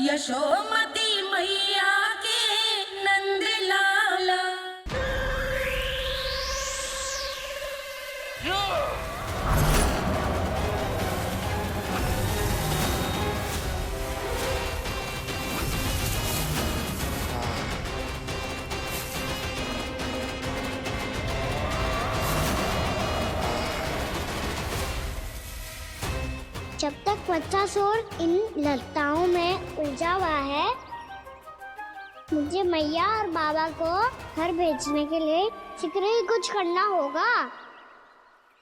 यशोमती मैया के नंद लाला। जब तक बच्चासुर इन लताओं में उलझा हुआ है, मुझे मैया और बाबा को घर भेजने के लिए शीघ्र ही कुछ करना होगा।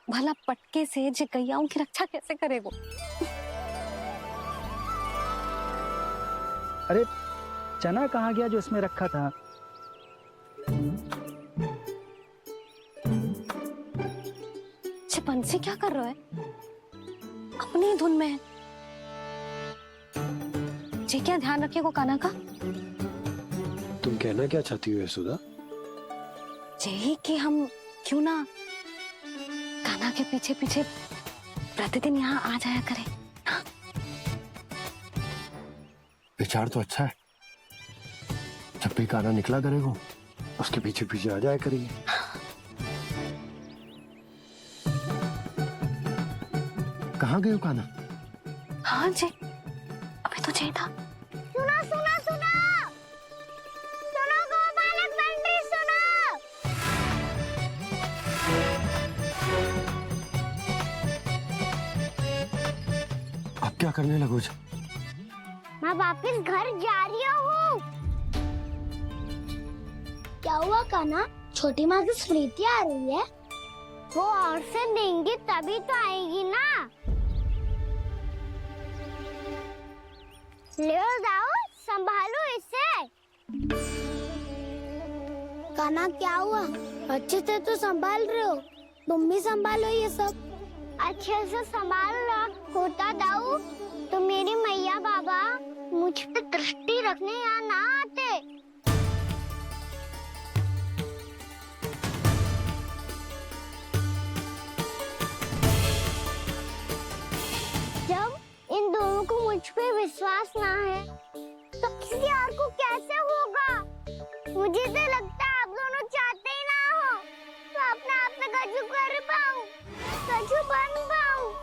भला पटके से गैयाओं की रक्षा कैसे करे वो? अरे चना कहाँ गया जो इसमें रखा था? बंसी क्या कर रहा है? अपनी धुन में है। जी क्या ध्यान रखिएगा कान्हा का। तुम कहना क्या चाहती हो यशोदा? यही कि हम क्यों ना कान्हा के पीछे पीछे प्रतिदिन यहाँ आ जाया करें। हाँ? विचार तो अच्छा है। जब भी कान्हा निकला करेगा उसके पीछे पीछे आ जाया करेंगे। कहाँ गए हो कान्हा? हाँ जी, अभी तो चाहिए था। सुनो सुनो सुनो सुनो गोपालक बंटी सुनो। अब क्या करने लगो? मैं वापस घर जा रही हूँ। क्या हुआ कान्हा? छोटी माँ की स्मृति आ रही है। वो और से देंगे तभी तो आएगी ना। ले जाओ, संभालो इसे। कान्हा क्या हुआ? अच्छे से तो संभाल रहे हो, तुम भी संभालो ये सब। अच्छे से संभाल लो होता दाऊ तो मेरी मैया बाबा मुझ पे दृष्टि रखने यहाँ ना आते। जब इन दोनों को मुझ पे विश्वास ना है तो किसी और को कैसे होगा? मुझे तो लगता है आप दोनों चाहते ही ना हो तो अपने आप में गजू कर पाऊं, गजू बन पाऊं।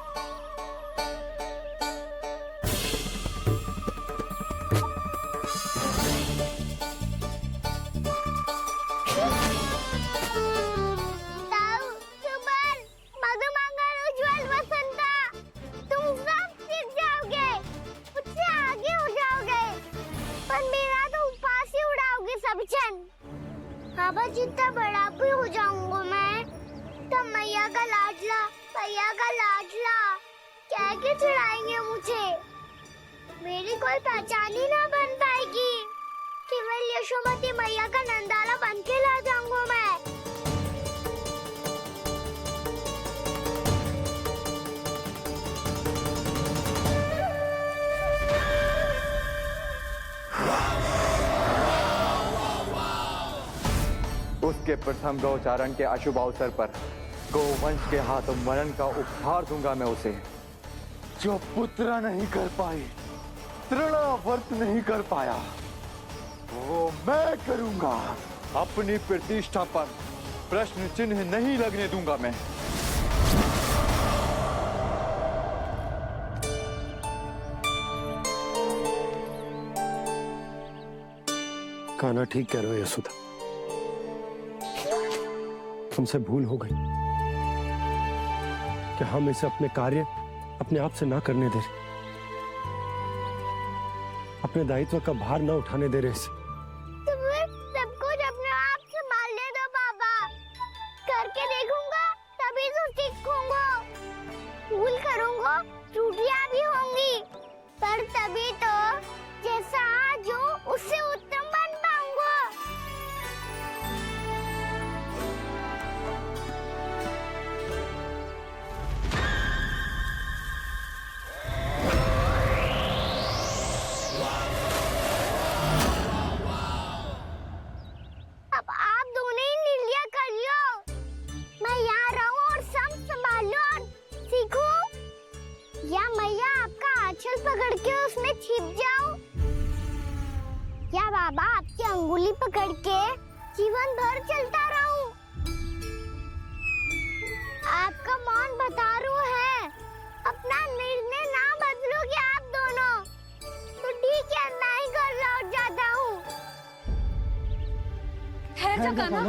बाबा जितना बड़ा भी हो जाऊंगा मैं तब मैया का लाडला कह के चिढ़ाएंगे मुझे। मेरी कोई पहचान ही ना बन पाएगी। केवल यशोमती मैया का नंदाला बन के ला जाऊंगा मैं। उसके प्रथम गौचारण के अशुभ अवसर पर गोवंश के हाथों मरण का उपहार दूंगा मैं उसे। जो पुत्र नहीं कर पाई, तृणावर्त नहीं कर पाया, वो मैं करूंगा। अपनी प्रतिष्ठा पर प्रश्न चिन्ह नहीं लगने दूंगा मैं। कान्हा ठीक कह रहे हो यशोदा, हमसे भूल हो गई कि हम इसे अपने कार्य अपने आप से ना करने दे रहे, अपने दायित्व का भार ना उठाने दे रहे इसे। तो फिर सब कुछ अपने आप संभालने दो बाबा। करके देखूंगा तभी तो सीखूंगा। भूल करूंगा, त्रुटियां भी होंगी, पर तभी तो जैसा आज हूं उससे उत्तम बन पाऊंगा। अब आप दोनों ही निर्णय कर लो। मैं यहाँ रहूं और सब संभालूं और सीखूं, या मैया आपका आंचल पकड़ के उसमें छिप जाऊं। क्या बाबा आपकी अंगुली पकड़ के जीवन भर चलता रहूं? आपका मौन बतारू है, अपना निर्णय ना बदलोगे आप दोनों तो ठीक है, मैं ही घर लौट जाता हूँ। ठहर जा कान्हा,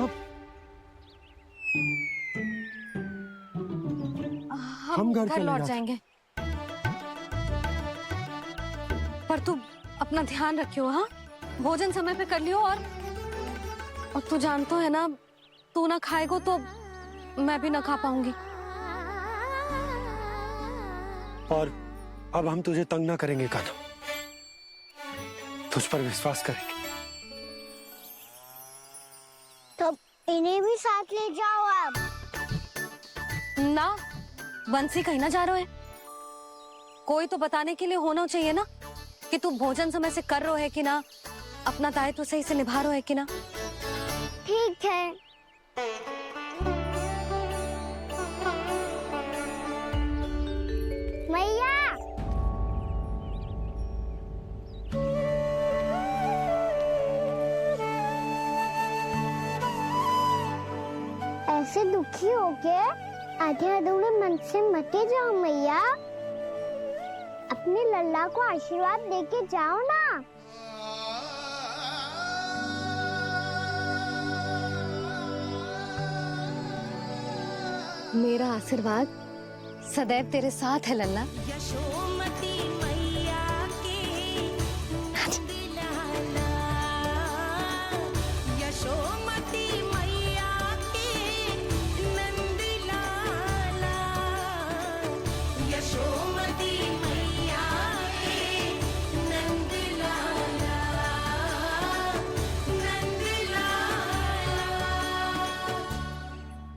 हम घर लौट जाएंगे, पर तू अपना ध्यान रखियो। हाँ, भोजन समय पे कर लियो। और तू जानतो है ना, तू ना खाएगो तो मैं भी ना खा पाऊंगी। और अब हम तुझे तंग ना करेंगे कान्हा, तुझ पर विश्वास करेंगे। तो इन्हें भी साथ ले जाओ आप। ना, बंसी कहीं ना जा रहे है, कोई तो बताने के लिए होना चाहिए ना कि तू भोजन समय से कर रहे है कि ना, अपना दायित्व सही से निभा रहे है कि ना। ठीक है। मैया, ऐसे दुखी होके आधे अधूरे मन से मत जाओ मैया, अपने लल्ला को आशीर्वाद देके जाओ ना। मेरा आशीर्वाद सदैव तेरे साथ है लल्ला। यशोमती मैया के नंद लाला, यशोमती मैया के नंद लाला, यशोमती मैया के नंद लाला, नंद लाला।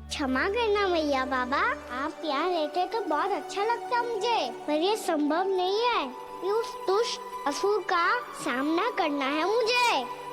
क्षमा करना मैया बाबा, आप यहाँ रहते तो बहुत अच्छा लगता मुझे, पर ये संभव नहीं है। ये उस दुष्ट असुर का सामना करना है मुझे।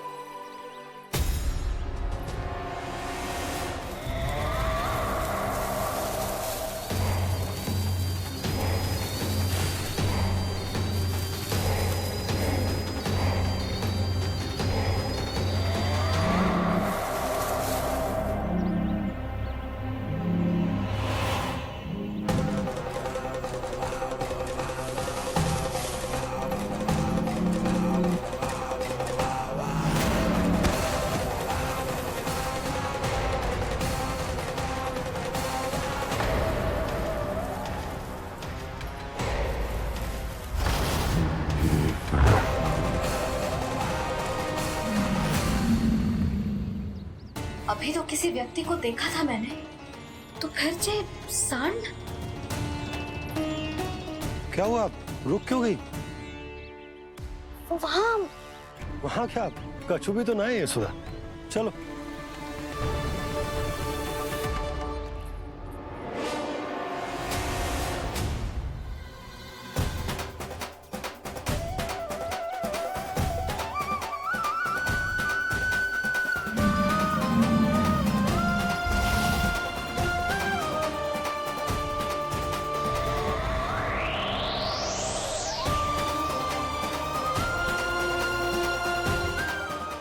अभी तो किसी व्यक्ति को देखा था मैंने, तो फिर से सांड। क्या हुआ, रुक क्यों गई? वहाँ क्या, कछु भी तो ना है यशोदा, चलो।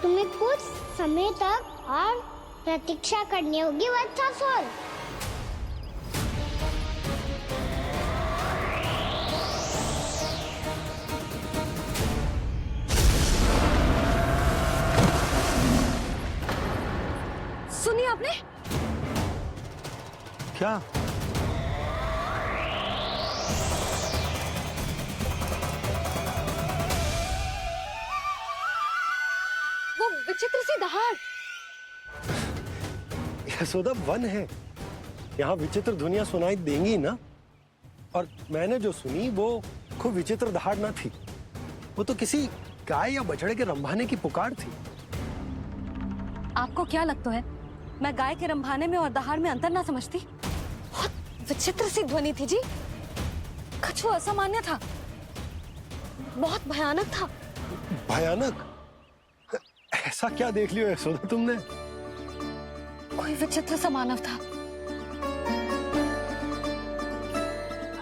तुम्हें कुछ समय तक और प्रतीक्षा करनी होगी वत्सासुर। सुनिए आपने? क्या? वो विचित्र सी दहाड़। यशोदा, वन है, यहाँ विचित्र ध्वनियां सुनाई देंगी ना। और मैंने जो सुनी वो खूब विचित्र दहाड़ ना थी, वो तो किसी गाय या बछड़े के रंभाने की पुकार थी। आपको क्या लगता है मैं गाय के रंभाने में और दहाड़ में अंतर ना समझती? बहुत विचित्र सी ध्वनि थी जी, कुछ असामान्य था, बहुत भयानक था। भयानक? ऐसा क्या देख लियो यशोदा तुमने? कोई विचित्र सा मानव था।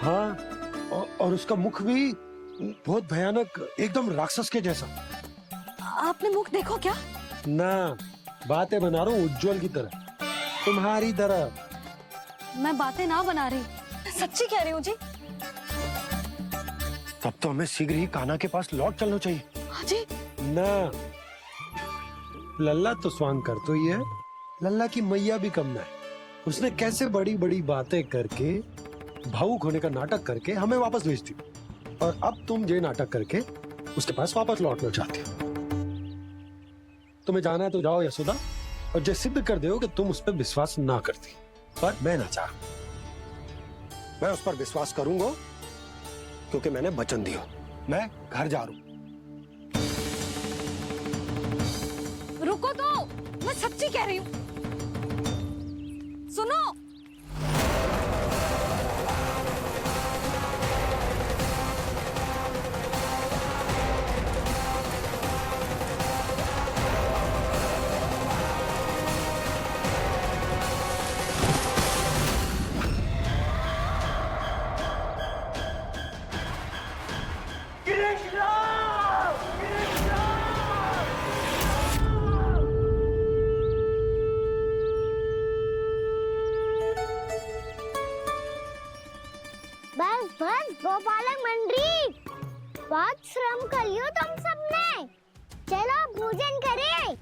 हाँ, और उसका मुख भी बहुत भयानक, एकदम राक्षस के जैसा। आपने मुख देखो क्या? ना, बातें बना रहा हूँ उज्जवल की तरह, तुम्हारी तरह। मैं बातें ना बना रही, मैं सच्ची कह रही हूँ जी। तब तो हमें शीघ्र ही कान्हा के पास लौट चलना चाहिए। हाँ जी। ना, लल्ला तो स्वांग कर तो ही है, लल्ला की मैया भी कम ना है। उसने कैसे बड़ी बड़ी बातें करके, भावुक होने का नाटक करके हमें वापस भेज दी, और अब तुम ये नाटक करके उसके पास वापस लौटना चाहते हो। तुम्हें जाना है तो जाओ यशोदा, और ये सिद्ध कर दो कि तुम उस पर विश्वास ना करती। पर मैं ना चाह, मैं उस पर विश्वास करूंगा क्योंकि मैंने वचन दिया। मैं घर जा रहा हूं। रुको तो, मैं सच्ची कह रही हूँ। सुनो, बस बस गोपालक मंडली, बहुत श्रम कर लियो तुम सबने। चलो भोजन करें।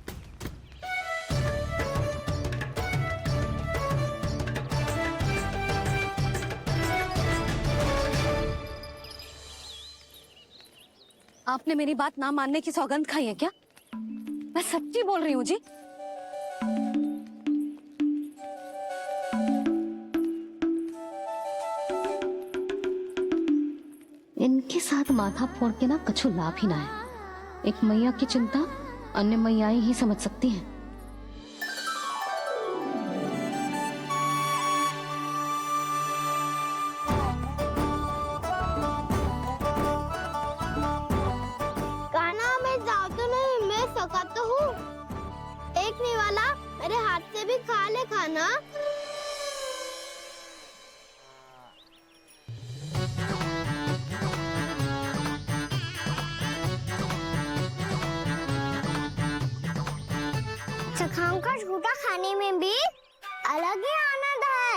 आपने मेरी बात ना मानने की सौगंध खाई है क्या? मैं सच्ची बोल रही हूँ जी। इनके साथ माथा फोड़ के ना कछु लाभ ही ना है। एक मैया की चिंता अन्य मैयाएं ही समझ सकती हैं। कान्हा मैं जाओ तो नहीं, मैं सका तो हूँ। एक नहीं वाला मेरे हाथ से भी खा ले खाना। सखाओं का झूठा खाने में भी अलग ही आनंद है।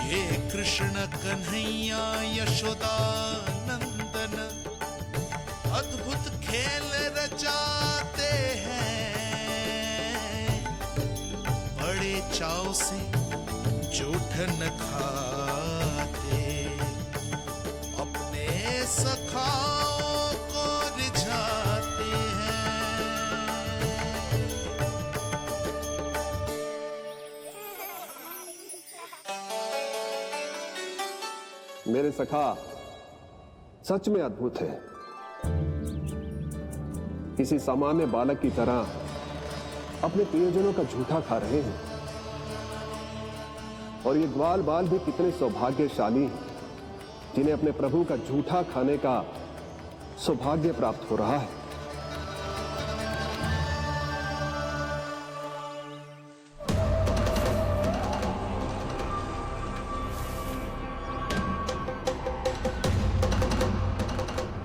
ये कृष्ण कन्हैया यशोदा नंदन अद्भुत खेल रचाते हैं, बड़े चाव से जूठ न खाते, अपने सखाओं को रिझाते हैं। मेरे सखा सच में अद्भुत है। किसी सामान्य बालक की तरह अपने प्रियजनों का झूठा खा रहे हैं, और ये ग्वाल बाल भी कितने सौभाग्यशाली हैं जिन्हें अपने प्रभु का झूठा खाने का सौभाग्य प्राप्त हो रहा है।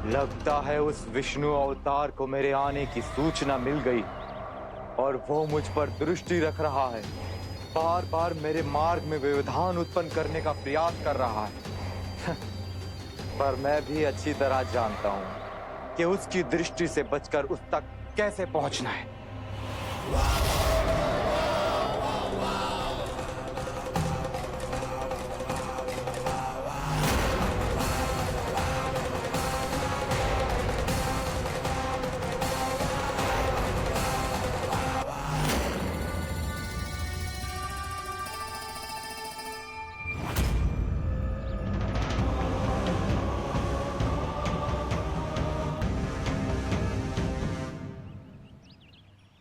लगता है उस विष्णु अवतार को मेरे आने की सूचना मिल गई और वो मुझ पर दृष्टि रख रहा है। बार बार मेरे मार्ग में व्यवधान उत्पन्न करने का प्रयास कर रहा है। पर मैं भी अच्छी तरह जानता हूं कि उसकी दृष्टि से बचकर उस तक कैसे पहुंचना है।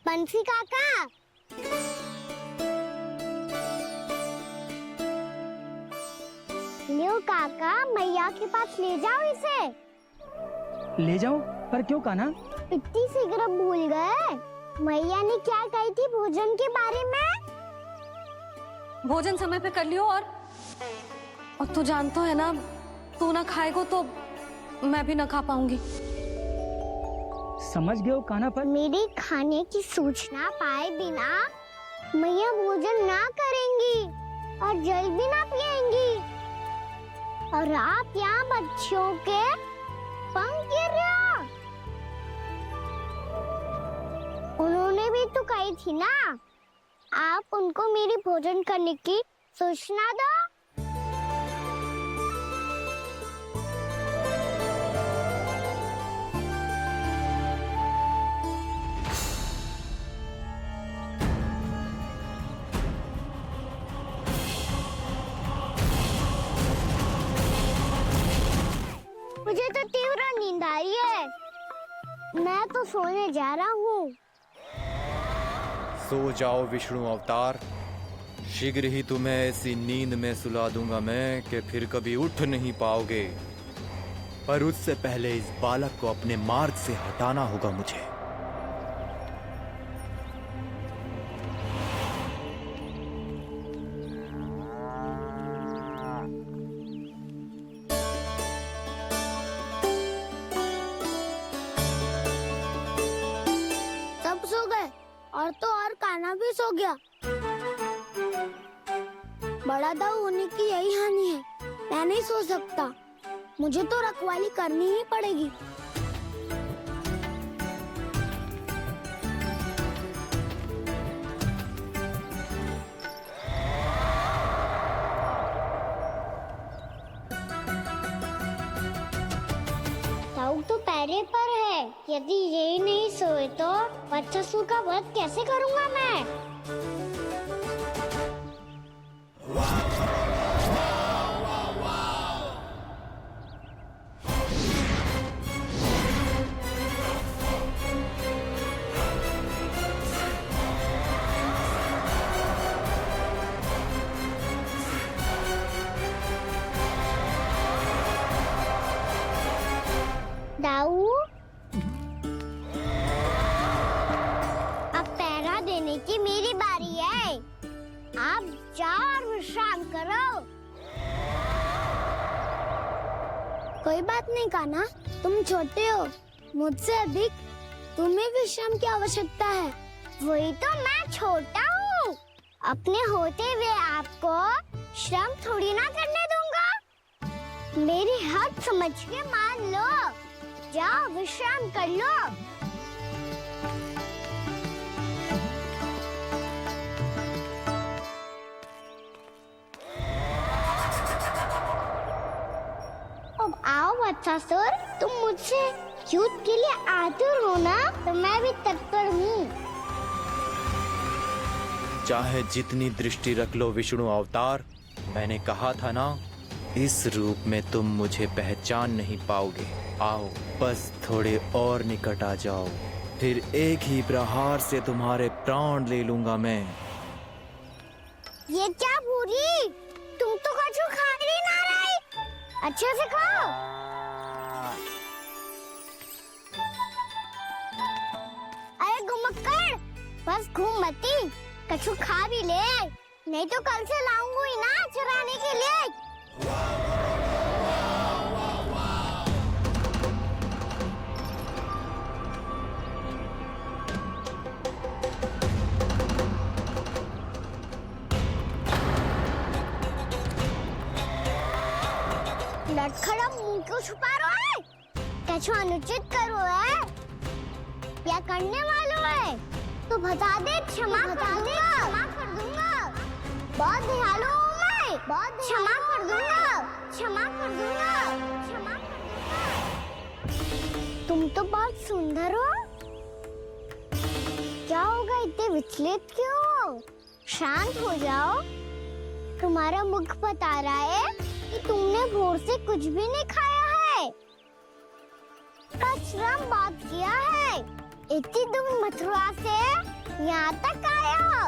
बंसी काका, लियो काका, मैया के पास ले जाओ इसे। ले जाओ, पर क्यों कान्हा? इतनी शीघ्र भूल गए? मैया ने क्या कही थी भोजन के बारे में? भोजन समय पे कर लियो, और तू जानता है ना, तू ना खाएगा तो मैं भी ना खा पाऊंगी। समझ गए हो कान्हा पर? मेरे खाने की सूचना पाए बिना मैया भोजन ना करेंगी और जल भी ना पिएंगी। और आप यहाँ बच्चों के पंख गिर रहे हो। उन्होंने भी तो कही थी ना, आप उनको मेरी भोजन करने की सूचना दो। मुझे तो तीव्र नींद आ रही है, मैं तो सोने जा रहा हूँ। सो जाओ विष्णु अवतार, शीघ्र ही तुम्हें ऐसी नींद में सुला दूंगा मैं कि फिर कभी उठ नहीं पाओगे। पर उससे पहले इस बालक को अपने मार्ग से हटाना होगा मुझे। सब सो गए और तो और कान्हा भी सो गया। बड़ा दाऊ होने की यही हानि है, मैं नहीं सो सकता, मुझे तो रखवाली करनी ही पड़ेगी। दाऊ तो पैरे पर है, यदि यही नहीं सोए तो वत्सासुर का वध कैसे करूंगा मैं? दाऊ, अब पहरा देने की मेरी बारी है। आप जाओ और विश्राम करो। कोई बात नहीं कान्हा, तुम छोटे हो, मुझसे अधिक तुम्हें विश्राम की आवश्यकता है। वही तो, मैं छोटा हूँ, अपने होते हुए आपको श्रम थोड़ी ना करने दूंगा। मेरी हद समझ के मान लो, जाओ विश्राम कर लो। अब आओ वत्सासुर, तुम मुझसे युद्ध के लिए आतुर हो ना, तो मैं भी तत्पर हूँ। चाहे जितनी दृष्टि रख लो विष्णु अवतार, मैंने कहा था ना, इस रूप में तुम मुझे पहचान नहीं पाओगे। आओ, बस थोड़े और निकट आ जाओ, फिर एक ही प्रहार से तुम्हारे प्राण ले लूंगा मैं। ये क्या भूरी, तुम तो कछु खा ही ना रही, अच्छे से खाओ। अरे घुमक्कड़, बस घूम मती, कछु खा भी ले, नहीं तो कल से लाऊंगी ही ना चराने के लिए। लटखड़ा मुंह क्यों छुपा रहा है? कछु अनुचित करो है या करने वालों है तो बता दे, क्षमा कर दूंगा। बहुत दयालु हूँ मैं, बहुत क्षमा कर दूंगा। तुम तो बहुत सुंदर हो, क्या होगा, इतने विचलित क्यों हो? शांत हो जाओ, तुम्हारा मुख बता रहा है कि तुमने भोर से कुछ भी नहीं खाया है, श्रम बहुत किया है, इतनी दूर मथुरा से यहाँ तक आया हो,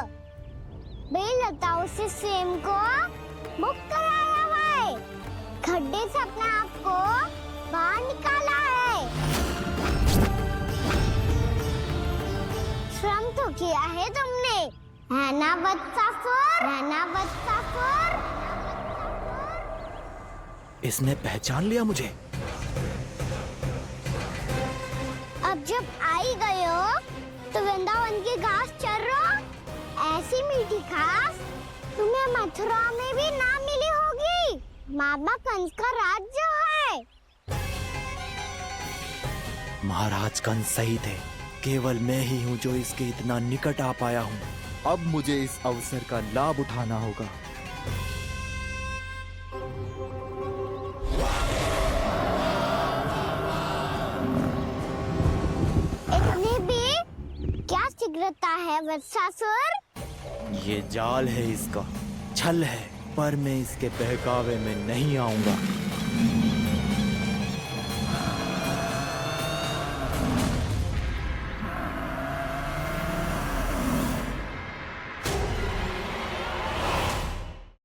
बेलताओं से स्वयं को मुक्त कराया हुआ है, खड्डे से अपने आप को बाहर निकाला है, श्रम तो किया है तुमने, है ना वत्सासुर? इसने पहचान लिया मुझे। अब जब आई गए हो तो वृंदावन की घास चर रहो। ऐसी मीठी घास तुम्हें मथुरा में भी ना मिली होगी। मामा कंस का राज जो है। महाराज कंस सही थे, केवल मैं ही हूँ जो इसके इतना निकट आ पाया हूँ। अब मुझे इस अवसर का लाभ उठाना होगा। इतनी भी क्या शीघ्रता है वत्सासुर? ये जाल है इसका, छल है, पर मैं इसके बहकावे में नहीं आऊंगा।